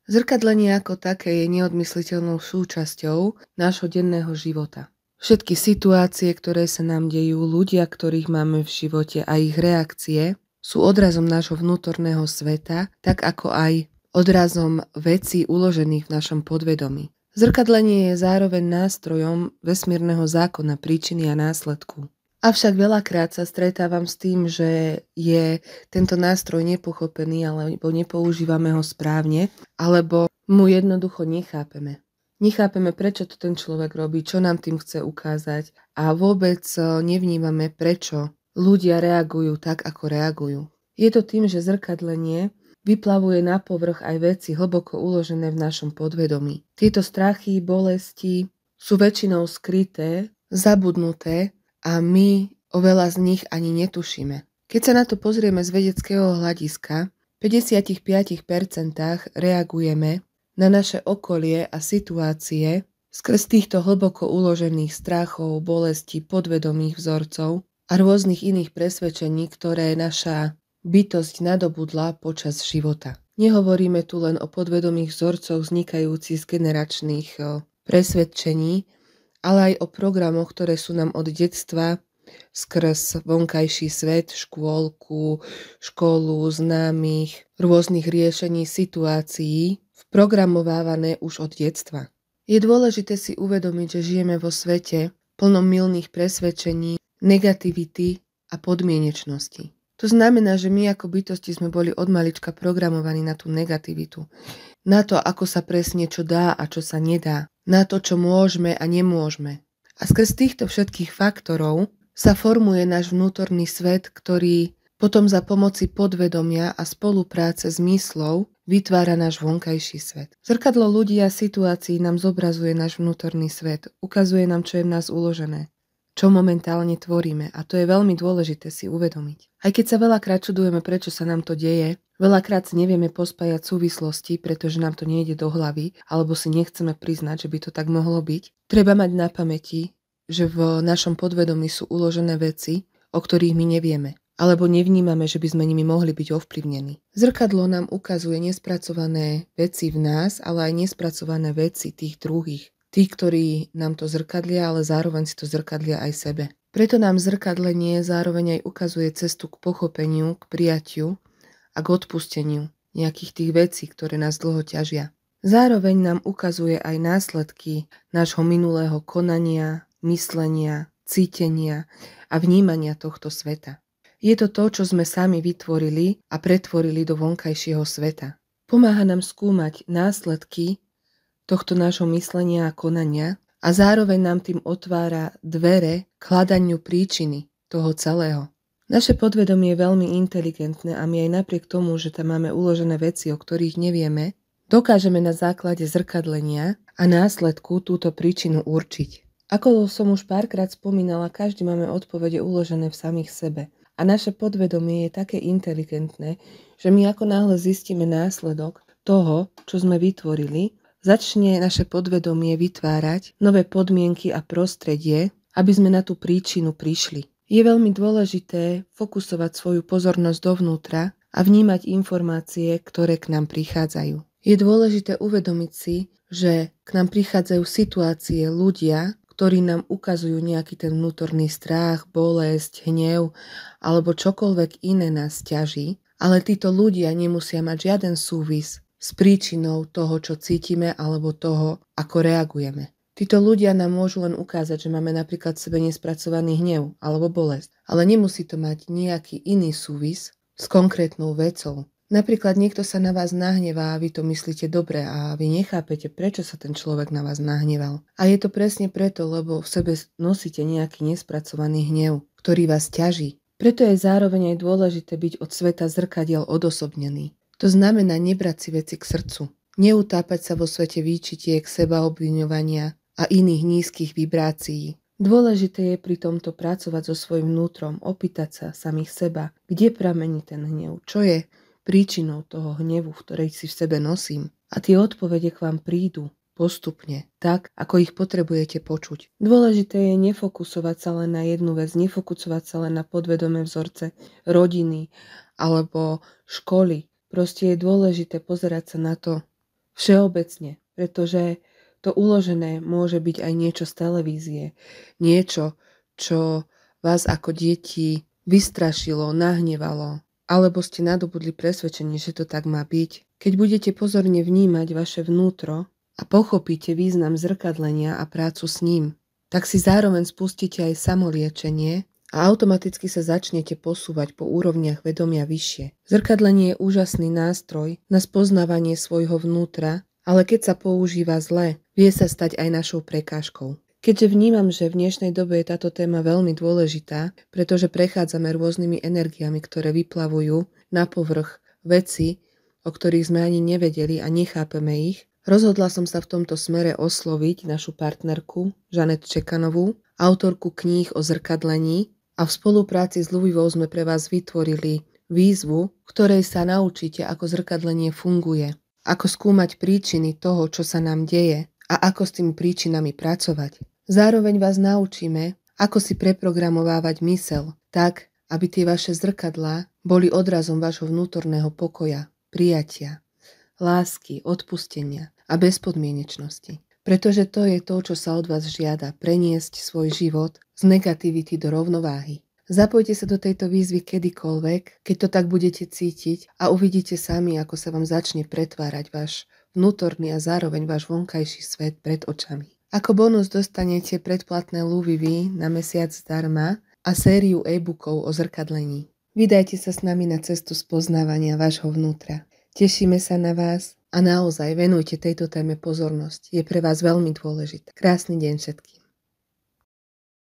Zrkadlenie ako také je neodmysliteľnou súčasťou nášho denného života. Všetky situácie, ktoré sa nám dejú, ľudia, ktorých máme v živote a ich reakcie sú odrazom nášho vnútorného sveta, tak ako aj odrazom vecí uložených v našom podvedomí. Zrkadlenie je zároveň nástrojom vesmírneho zákona príčiny a následku. Avšak veľakrát sa stretávam s tým, že je tento nástroj nepochopený alebo nepoužívame ho správne, alebo mu jednoducho nechápeme. Nechápeme, prečo to ten človek robí, čo nám tým chce ukázať a vôbec nevnímame, prečo ľudia reagujú tak, ako reagujú. Je to tým, že zrkadlenie vyplavuje na povrch aj veci hlboko uložené v našom podvedomí. Tieto strachy, bolesti sú väčšinou skryté, zabudnuté, a my oveľa z nich ani netušíme. Keď sa na to pozrieme z vedeckého hľadiska, v 55% reagujeme na naše okolie a situácie skrz týchto hlboko uložených strachov, bolestí, podvedomých vzorcov a rôznych iných presvedčení, ktoré naša bytosť nadobudla počas života. Nehovoríme tu len o podvedomých vzorcoch vznikajúcich z generačných presvedčení, ale aj o programoch, ktoré sú nám od detstva skrz vonkajší svet, škôlku, školu, známych, rôznych riešení situácií vprogramovávané už od detstva. Je dôležité si uvedomiť, že žijeme vo svete plnom mylných presvedčení, negativity a podmienečnosti. To znamená, že my ako bytosti sme boli od malička programovaní na tú negativitu, na to, ako sa presne čo dá a čo sa nedá, na to, čo môžeme a nemôžeme. A skrz týchto všetkých faktorov sa formuje náš vnútorný svet, ktorý potom za pomoci podvedomia a spolupráce s myslou vytvára náš vonkajší svet. Zrkadlo ľudí a situácií nám zobrazuje náš vnútorný svet, ukazuje nám, čo je v nás uložené, čo momentálne tvoríme, a to je veľmi dôležité si uvedomiť. Aj keď sa veľakrát čudujeme, prečo sa nám to deje, veľakrát si nevieme pospájať súvislosti, pretože nám to nejde do hlavy, alebo si nechceme priznať, že by to tak mohlo byť. Treba mať na pamäti, že v našom podvedomí sú uložené veci, o ktorých my nevieme, alebo nevnímame, že by sme nimi mohli byť ovplyvnení. Zrkadlo nám ukazuje nespracované veci v nás, ale aj nespracované veci tých druhých. Tí, ktorí nám to zrkadlia, ale zároveň si to zrkadlia aj sebe. Preto nám zrkadlenie zároveň aj ukazuje cestu k pochopeniu, k prijatiu a k odpusteniu nejakých tých vecí, ktoré nás dlho ťažia. Zároveň nám ukazuje aj následky nášho minulého konania, myslenia, cítenia a vnímania tohto sveta. Je to to, čo sme sami vytvorili a pretvorili do vonkajšieho sveta. Pomáha nám skúmať následky tohto nášho myslenia a konania a zároveň nám tým otvára dvere k hľadaniu príčiny toho celého. Naše podvedomie je veľmi inteligentné a my aj napriek tomu, že tam máme uložené veci, o ktorých nevieme, dokážeme na základe zrkadlenia a následku túto príčinu určiť. Ako som už párkrát spomínala, každý máme odpovede uložené v samých sebe. A naše podvedomie je také inteligentné, že my ako náhle zistíme následok toho, čo sme vytvorili, začne naše podvedomie vytvárať nové podmienky a prostredie, aby sme na tú príčinu prišli. Je veľmi dôležité fokusovať svoju pozornosť dovnútra a vnímať informácie, ktoré k nám prichádzajú. Je dôležité uvedomiť si, že k nám prichádzajú situácie, ľudia, ktorí nám ukazujú nejaký ten vnútorný strach, bolesť, hnev alebo čokoľvek iné nás ťaží, ale títo ľudia nemusia mať žiaden súvis s príčinou toho, čo cítime alebo toho, ako reagujeme. Títo ľudia nám môžu len ukázať, že máme napríklad v sebe nespracovaný hnev alebo bolesť, ale nemusí to mať nejaký iný súvis s konkrétnou vecou. Napríklad niekto sa na vás nahnevá a vy to myslíte dobre a vy nechápete, prečo sa ten človek na vás nahneval. A je to presne preto, lebo v sebe nosíte nejaký nespracovaný hnev, ktorý vás ťaží. Preto je zároveň aj dôležité byť od sveta zrkadiel odosobnený. To znamená nebrať si veci k srdcu. Neutápať sa vo svete výčitiek, sebaobviňovania a iných nízkych vibrácií. Dôležité je pri tomto pracovať so svojím vnútrom, opýtať sa samých seba, kde pramení ten hnev, čo je príčinou toho hnevu, ktorej si v sebe nosím. A tie odpovede k vám prídu postupne, tak, ako ich potrebujete počuť. Dôležité je nefokusovať sa len na jednu vec, nefokusovať sa len na podvedomé vzorce rodiny alebo školy. Proste je dôležité pozerať sa na to všeobecne, pretože to uložené môže byť aj niečo z televízie, niečo, čo vás ako deti vystrašilo, nahnevalo, alebo ste nadobudli presvedčenie, že to tak má byť. Keď budete pozorne vnímať vaše vnútro a pochopíte význam zrkadlenia a prácu s ním, tak si zároveň spustíte aj samoliečenie a automaticky sa začnete posúvať po úrovniach vedomia vyššie. Zrkadlenie je úžasný nástroj na spoznávanie svojho vnútra, ale keď sa používa zle, vie sa stať aj našou prekážkou. Keďže vnímam, že v dnešnej dobe je táto téma veľmi dôležitá, pretože prechádzame rôznymi energiami, ktoré vyplavujú na povrch veci, o ktorých sme ani nevedeli a nechápeme ich, rozhodla som sa v tomto smere osloviť našu partnerku Žanet Čekanovú, autorku kníh o zrkadlení, a v spolupráci s Luvivou sme pre vás vytvorili výzvu, v ktorej sa naučíte, ako zrkadlenie funguje, ako skúmať príčiny toho, čo sa nám deje a ako s tými príčinami pracovať. Zároveň vás naučíme, ako si preprogramovávať mysel tak, aby tie vaše zrkadlá boli odrazom vášho vnútorného pokoja, prijatia, lásky, odpustenia a bezpodmienečnosti. Pretože to je to, čo sa od vás žiada, preniesť svoj život z negativity do rovnováhy. Zapojte sa do tejto výzvy kedykoľvek, keď to tak budete cítiť a uvidíte sami, ako sa vám začne pretvárať váš vnútorný a zároveň váš vonkajší svet pred očami. Ako bonus dostanete predplatné Luvivy na mesiac zdarma a sériu e-bookov o zrkadlení. Vydajte sa s nami na cestu spoznávania vášho vnútra. Tešíme sa na vás a naozaj venujte tejto téme pozornosť. Je pre vás veľmi dôležitá. Krásny deň všetkým.